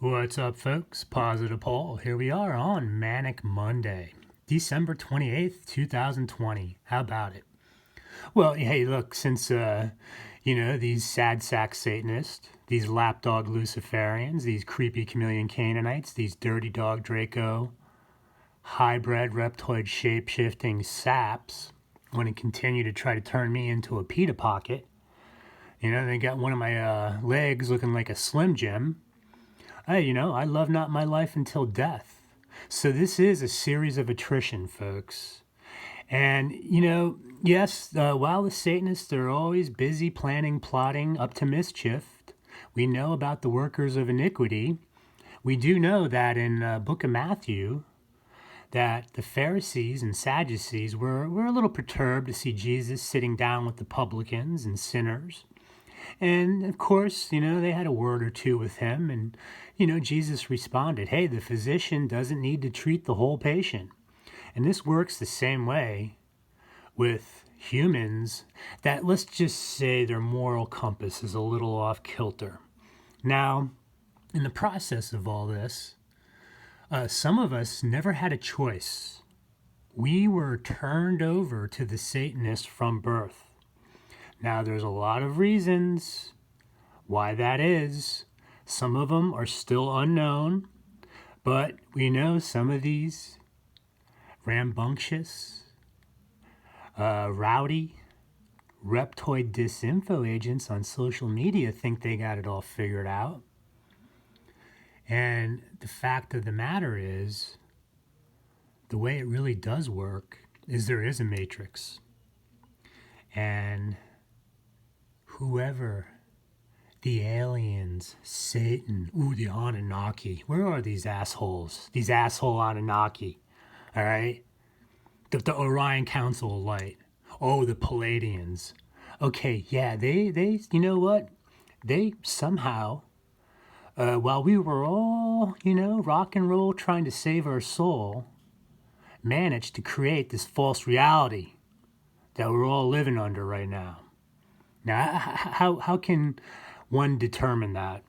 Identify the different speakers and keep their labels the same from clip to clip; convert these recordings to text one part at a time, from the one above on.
Speaker 1: What's up, folks? Positive Paul. Here we are on Manic Monday, December 28th, 2020. How about it? Well, hey, look, since, these sad sack Satanists, these lapdog Luciferians, these creepy chameleon Canaanites, these dirty dog Draco, hybrid reptoid shape-shifting saps want to continue to try to turn me into a pita pocket. They got one of my legs looking like a Slim Jim. Hey, I love not my life until death. So this is a series of attrition, folks. And, yes, while the Satanists are always busy planning, plotting up to mischief, we know about the workers of iniquity. We do know that in book of Matthew, that the Pharisees and Sadducees were a little perturbed to see Jesus sitting down with the publicans and sinners. And of course, they had a word or two with him. And, Jesus responded, hey, the physician doesn't need to treat the whole patient. And this works the same way with humans that, let's just say, their moral compass is a little off kilter. Now, in the process of all this, some of us never had a choice. We were turned over to the Satanists from birth. Now, there's a lot of reasons why that is. Some of them are still unknown, but we know some of these rambunctious, rowdy, reptoid disinfo agents on social media think they got it all figured out. And the fact of the matter is, the way it really does work is there is a matrix. And whoever, the aliens, Satan, the Anunnaki, where are these assholes? These asshole Anunnaki, all right? The Orion Council of Light. Oh, the Palladians. Okay, yeah, they you know what? They somehow, while we were all, rock and roll trying to save our soul, managed to create this false reality that we're all living under right now. Now, how can one determine that?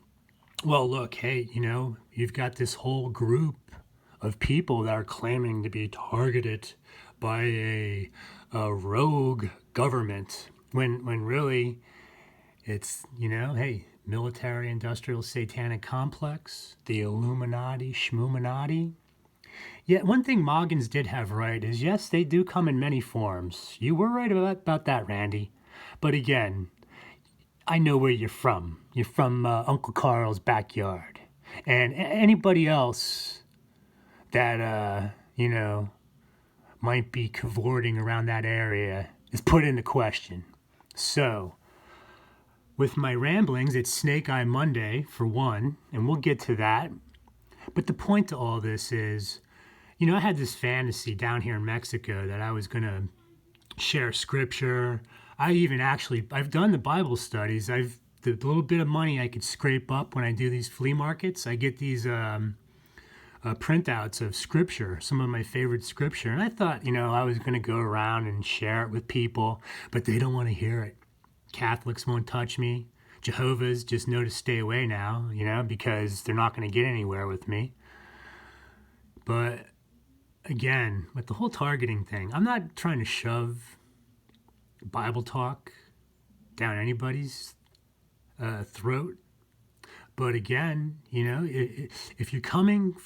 Speaker 1: Well, look, hey, you've got this whole group of people that are claiming to be targeted by a rogue government when really it's, hey, military industrial satanic complex, the Illuminati, Schmoominati. Yeah, one thing Moggins did have right is, yes, they do come in many forms. You were right about that, Randy. But again, I know where you're from. You're from Uncle Carl's backyard. And anybody else that, might be cavorting around that area is put into question. So, with my ramblings, it's Snake Eye Monday, for one, and we'll get to that. But the point to all this is, I had this fantasy down here in Mexico that I was going to share scripture. I've done the Bible studies. The little bit of money I could scrape up when I do these flea markets, I get these printouts of scripture, some of my favorite scripture. And I thought, I was going to go around and share it with people, but they don't want to hear it. Catholics won't touch me. Jehovah's just know to stay away now, because they're not going to get anywhere with me. But again, with the whole targeting thing, I'm not trying to shove Bible talk down anybody's throat. But again, if you're coming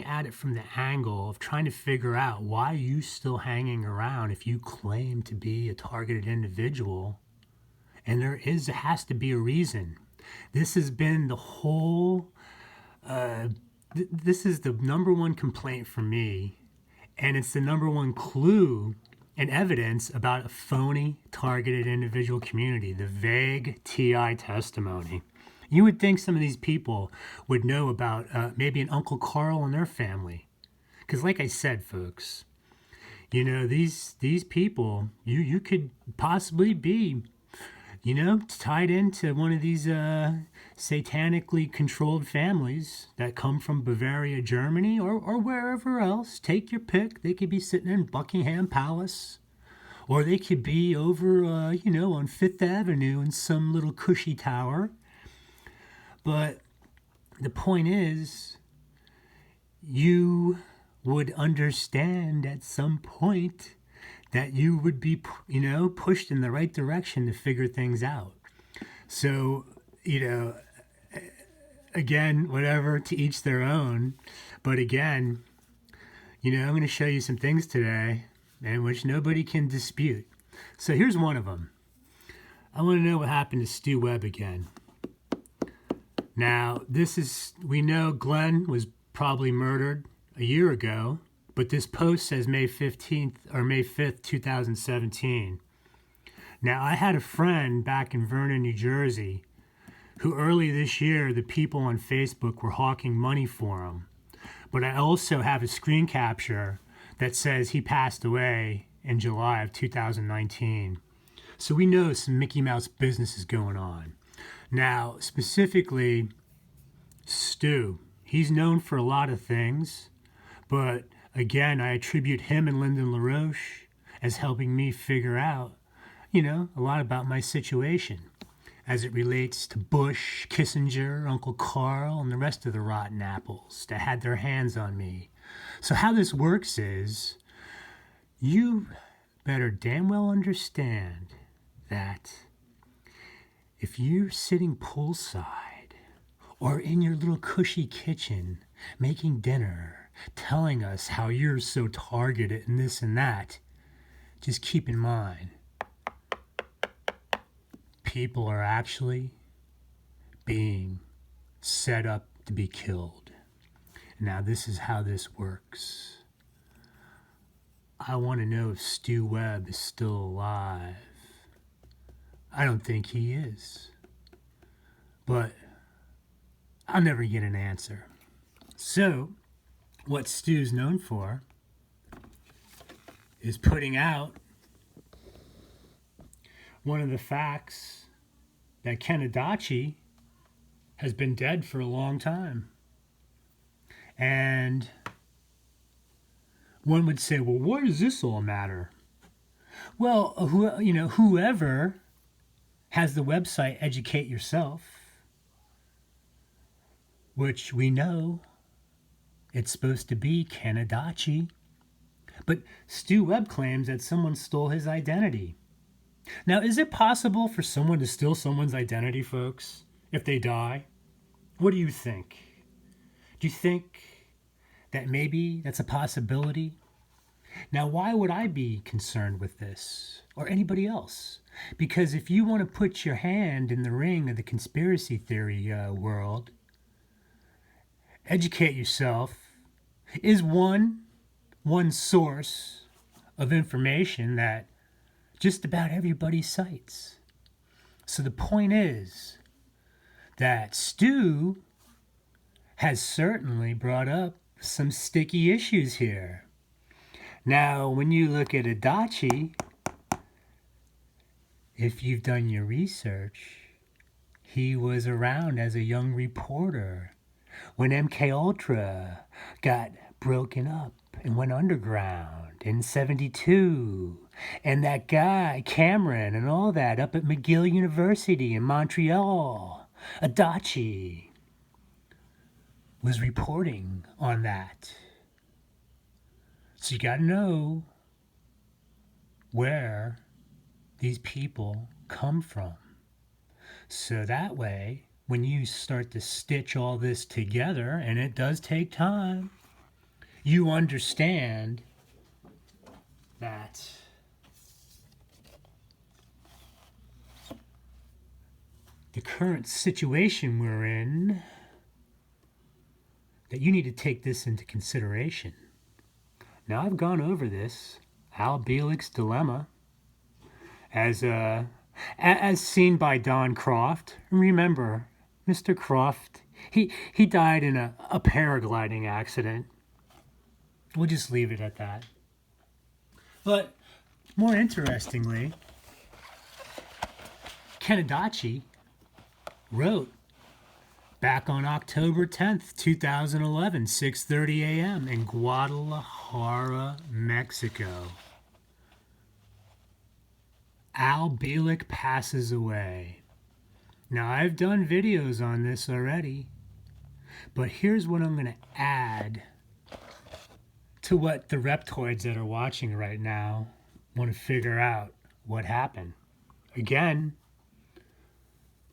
Speaker 1: at it from the angle of trying to figure out why you still hanging around if you claim to be a targeted individual, and there has to be a reason. This has been the whole, this is the number one complaint for me, and it's the number one clue and evidence about a phony targeted individual community, the vague TI testimony. You would think some of these people would know about maybe an Uncle Carl and their family. Because like I said, folks, these people, you could possibly be, tied into one of these satanically controlled families that come from Bavaria, Germany, or wherever else. Take your pick. They could be sitting in Buckingham Palace Or they could be over, on Fifth Avenue in some little cushy tower. But the point is, you would understand at some point that you would be, pushed in the right direction to figure things out. So, again, whatever, to each their own. But again, I'm going to show you some things today in which nobody can dispute. So here's one of them. I want to know what happened to Stu Webb again. Now, we know Glenn was probably murdered a year ago, but this post says May 15th or May 5th, 2017. Now, I had a friend back in Vernon, New Jersey, who early this year, the people on Facebook were hawking money for him. But I also have a screen capture that says he passed away in July of 2019. So we know some Mickey Mouse business is going on. Now, specifically, Stu, he's known for a lot of things, but again, I attribute him and Lyndon LaRoche as helping me figure out, a lot about my situation as it relates to Bush, Kissinger, Uncle Carl, and the rest of the rotten apples that had their hands on me. So how this works is, you better damn well understand that if you're sitting poolside or in your little cushy kitchen making dinner, telling us how you're so targeted and this and that, just keep in mind, people are actually being set up to be killed. Now, this is how this works. I want to know if Stu Webb is still alive. I don't think he is. But I'll never get an answer. So, what Stu's known for is putting out one of the facts that Ken Adachi has been dead for a long time. And one would say, well, what does this all matter? Well, whoever has the website Educate Yourself, which we know it's supposed to be Ken Adachi, but Stu Webb claims that someone stole his identity. Now, is it possible for someone to steal someone's identity, folks, if they die? What do you think? Do you think that maybe that's a possibility? Now, why would I be concerned with this, or anybody else? Because if you want to put your hand in the ring of the conspiracy theory world, Educate Yourself is one source of information that just about everybody cites. So the point is that Stu has certainly brought up some sticky issues here. Now, when you look at Adachi, if you've done your research, he was around as a young reporter when MK Ultra got broken up and went underground in 72. And that guy, Cameron, and all that up at McGill University in Montreal, Adachi, was reporting on that. So you got to know where these people come from. So that way, when you start to stitch all this together, and it does take time, you understand that the current situation we're in, that you need to take this into consideration. Now, I've gone over this, Al Bielek's dilemma, as seen by Don Croft. Remember, Mr. Croft, he died in a paragliding accident. We'll just leave it at that. But more interestingly, Ken Adachi wrote back on October 10th, 2011, 6:30 a.m. in Guadalajara, Mexico. Al Bielek passes away. Now, I've done videos on this already, but here's what I'm going to add to what the reptoids that are watching right now want to figure out what happened. Again,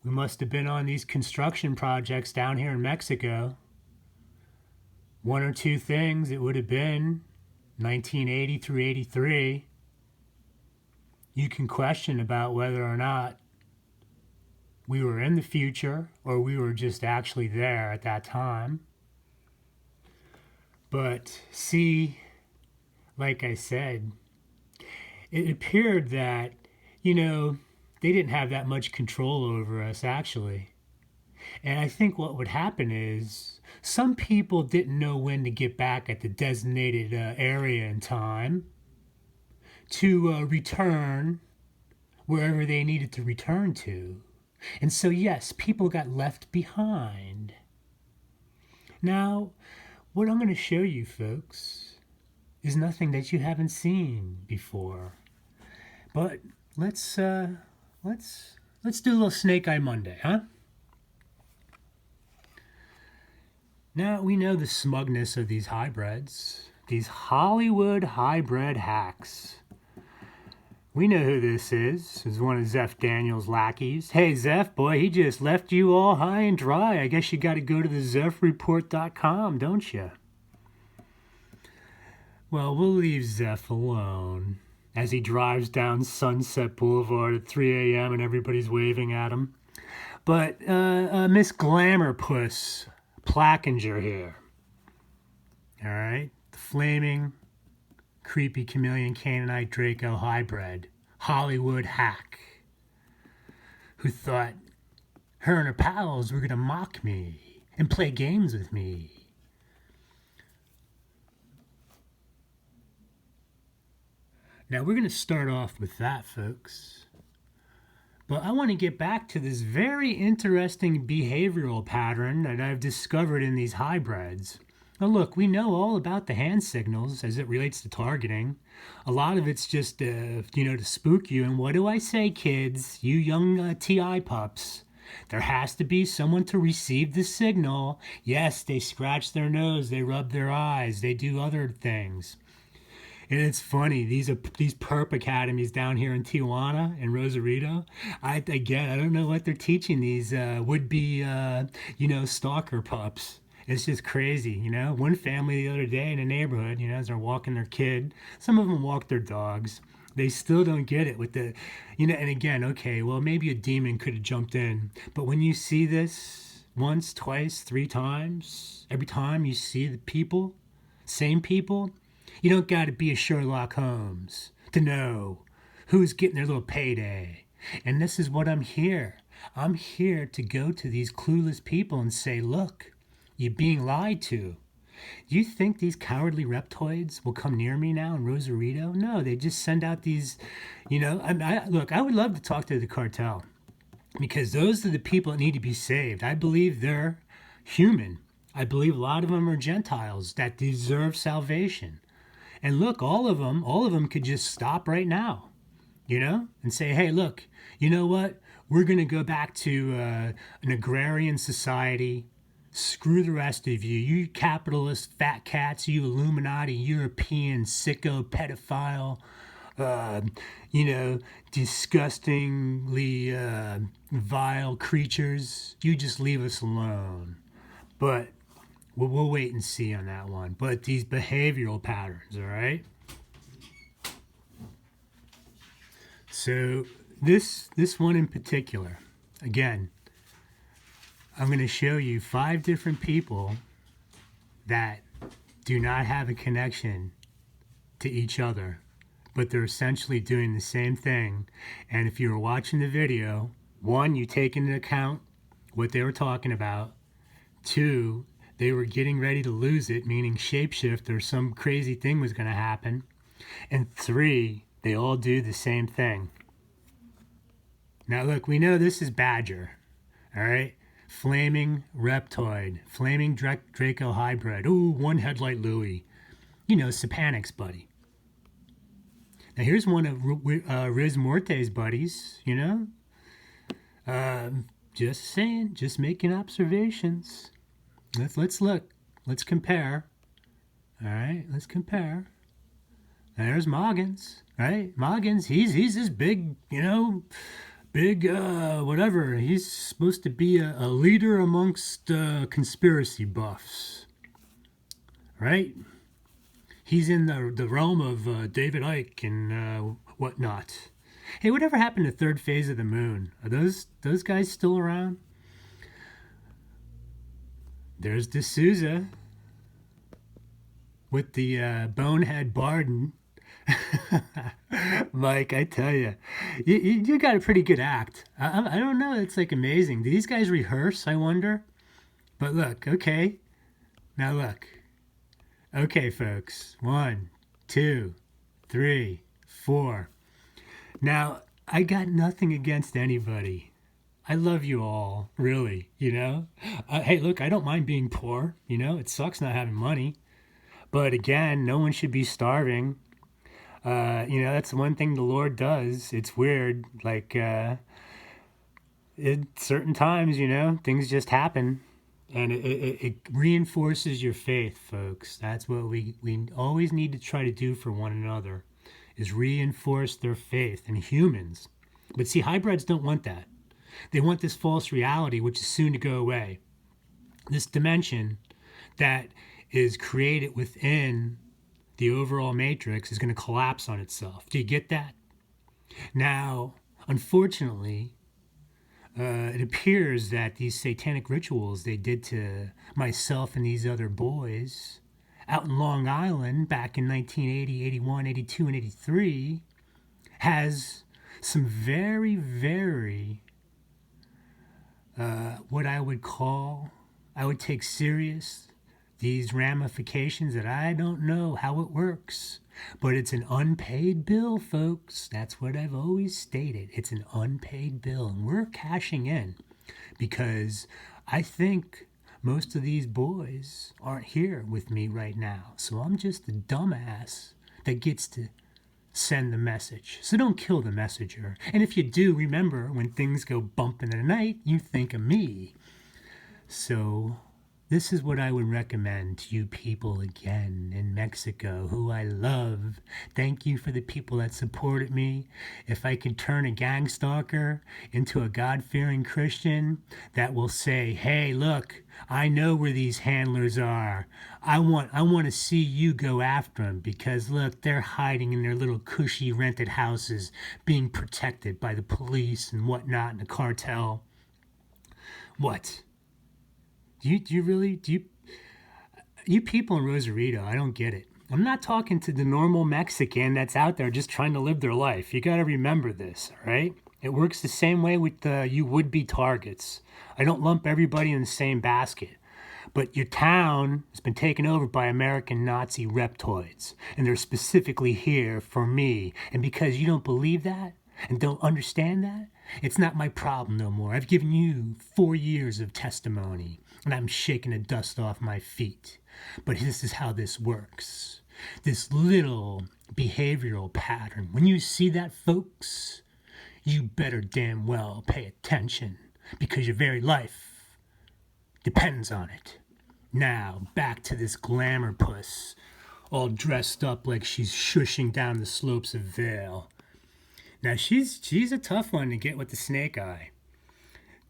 Speaker 1: we must have been on these construction projects down here in Mexico. One or two things, it would have been 1980 through 83. You can question about whether or not we were in the future or we were just actually there at that time. But see, like I said, it appeared that, they didn't have that much control over us actually. And I think what would happen is some people didn't know when to get back at the designated area and time to return wherever they needed to return to. And so, yes, people got left behind. Now, what I'm going to show you, folks, is nothing that you haven't seen before. But let's do a little Snake Eye Monday, huh? Now, we know the smugness of these hybrids, these Hollywood hybrid hacks. We know who this is. It's one of Zeph Daniels' lackeys. Hey, Zeph, boy, he just left you all high and dry. I guess you got to go to the ZephReport.com, don't you? Well, we'll leave Zeph alone as he drives down Sunset Boulevard at 3 a.m. and everybody's waving at him. But Miss Glamour Puss Plakinger here. All right? The flaming, creepy chameleon Canaanite Draco hybrid, Hollywood hack, who thought her and her pals were going to mock me and play games with me. Now, we're going to start off with that, folks. But I want to get back to this very interesting behavioral pattern that I've discovered in these hybrids. Now, look, we know all about the hand signals as it relates to targeting. A lot of it's just, to spook you. And what do I say, kids? You young TI pups. There has to be someone to receive the signal. Yes, they scratch their nose, they rub their eyes, they do other things. And it's funny, these perp academies down here in Tijuana and Rosarito. I don't know what they're teaching these would-be, stalker pups. It's just crazy, One family the other day in a neighborhood, as they're walking their kid, some of them walk their dogs. They still don't get it with the, and again, okay, well, maybe a demon could have jumped in. But when you see this once, twice, 3 times, every time you see the people, same people, you don't got to be a Sherlock Holmes to know who's getting their little payday. And this is what I'm here. I'm here to go to these clueless people and say, look, you're being lied to. You think these cowardly reptoids will come near me now in Rosarito? No, they just send out these, look, I would love to talk to the cartel because those are the people that need to be saved. I believe they're human. I believe a lot of them are Gentiles that deserve salvation. And look, all of them could just stop right now, and say, hey, look, you know what? We're going to go back to an agrarian society. Screw the rest of you. You capitalist fat cats, you Illuminati, European sicko pedophile, disgustingly vile creatures. You just leave us alone. But we'll wait and see on that one. But these behavioral patterns, all right? So this one in particular, again, I'm going to show you 5 different people that do not have a connection to each other, but they're essentially doing the same thing. And if you were watching the video, 1, you take into account what they were talking about. 2, they were getting ready to lose it, meaning shapeshift or some crazy thing was going to happen. And 3, they all do the same thing. Now look, we know this is Badger, all right? Flaming Reptoid, Flaming Draco Hybrid. Ooh, One Headlight Louie. Sapanix, buddy. Now here's one of Riz Morte's buddies, you know? Just saying, just making observations. Let's look. Let's compare. All right, let's compare. There's Moggins, right? Moggins, he's this big, you know, whatever. He's supposed to be a leader amongst conspiracy buffs, right? He's in the realm of David Icke and whatnot. Hey, whatever happened to Third Phase of the Moon? Are those guys still around? There's D'Souza with the bonehead Barden. Mike, I tell you, you got a pretty good act. I don't know. It's like amazing. Do these guys rehearse? I wonder. But look, okay. Now look. Okay, folks. 1, 2, 3, 4. Now, I got nothing against anybody. I love you all, really, you know? Hey, look, I don't mind being poor, you know? It sucks not having money. But again, no one should be starving. You know, that's one thing the Lord does. It's weird. Like, at certain times, you know, things just happen. And it reinforces your faith, folks. That's what we always need to try to do for one another, is reinforce their faith in humans. But see, hybrids don't want that. They want this false reality, which is soon to go away. This dimension that is created within the overall matrix is going to collapse on itself. Do you get that? Now, unfortunately, it appears that these satanic rituals they did to myself and these other boys out in Long Island back in 1980, 81, 82, and 83 has some very, very, what I would take serious, these ramifications that I don't know how it works. But it's an unpaid bill, folks. That's what I've always stated. It's an unpaid bill, and we're cashing in because I think most of these boys aren't here with me right now. So I'm just the dumbass that gets to send the message. So don't kill the messenger. And if you do, remember, when things go bump in the night, you think of me. So this is what I would recommend to you people again in Mexico, who I love. Thank you for the people that supported me. If I could turn a gang stalker into a God-fearing Christian that will say, hey, look, I know where these handlers are. I want to see you go after them because, look, they're hiding in their little cushy rented houses being protected by the police and whatnot and the cartel. What? You people in Rosarito, I don't get it. I'm not talking to the normal Mexican that's out there just trying to live their life. You got to remember this, all right? It works the same way with you would-be targets. I don't lump everybody in the same basket. But your town has been taken over by American Nazi reptoids, and they're specifically here for me. And because you don't believe that and don't understand that, it's not my problem no more. I've given you 4 years of testimony, and I'm shaking the dust off my feet. But this is how this works. This little behavioral pattern. When you see that, folks, you better damn well pay attention, because your very life depends on it. Now, back to this glamour puss, all dressed up like she's shushing down the slopes of Vale. Now, she's a tough one to get with the snake eye.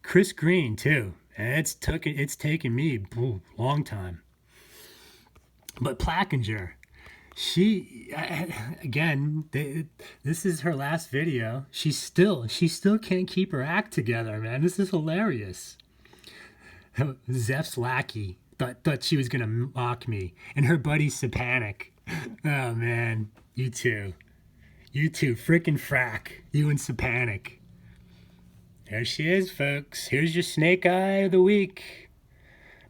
Speaker 1: Chris Green, too. It's taken me a long time. But Plackinger, this is her last video. She still can't keep her act together, man. This is hilarious. Zeph's lackey thought she was gonna mock me, and her buddy Sapanic. Oh man, you two, frickin' frack, you and Sapanic. There she is, folks. Here's your snake eye of the week.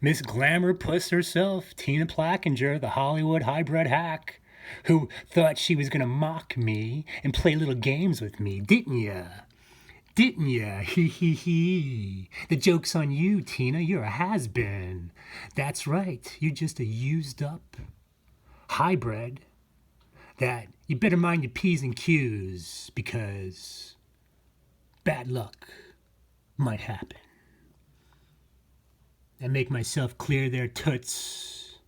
Speaker 1: Miss Glamour Puss herself, Tina Plackinger, the Hollywood hybrid hack, who thought she was gonna mock me and play little games with me, didn't ya? Didn't ya? Hee hee hee. The joke's on you, Tina. You're a has-been. That's right. You're just a used-up hybrid that you better mind your P's and Q's because bad luck might happen. I make myself clear their toots.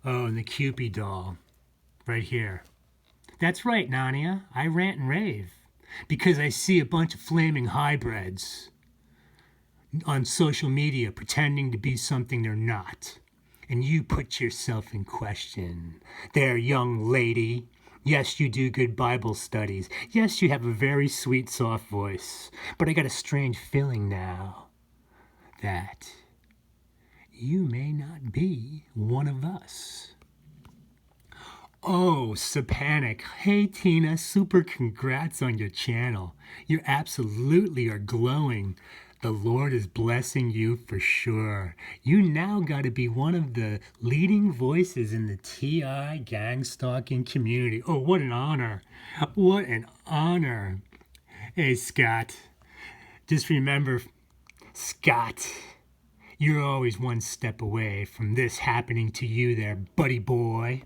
Speaker 1: Oh, and the Cupid doll, right here. That's right, Nania. I rant and rave because I see a bunch of flaming hybrids on social media pretending to be something they're not. And you put yourself in question. There, young lady. Yes, you do good Bible studies. Yes, you have a very sweet, soft voice. But I got a strange feeling now that you may not be one of us. Oh, Sapanic. Hey, Tina, super congrats on your channel. You absolutely are glowing. The Lord is blessing you for sure. You now got to be one of the leading voices in the TI gang stalking community. Oh, what an honor. What an honor. Hey, Scott. Just remember, Scott, you're always one step away from this happening to you there, buddy boy.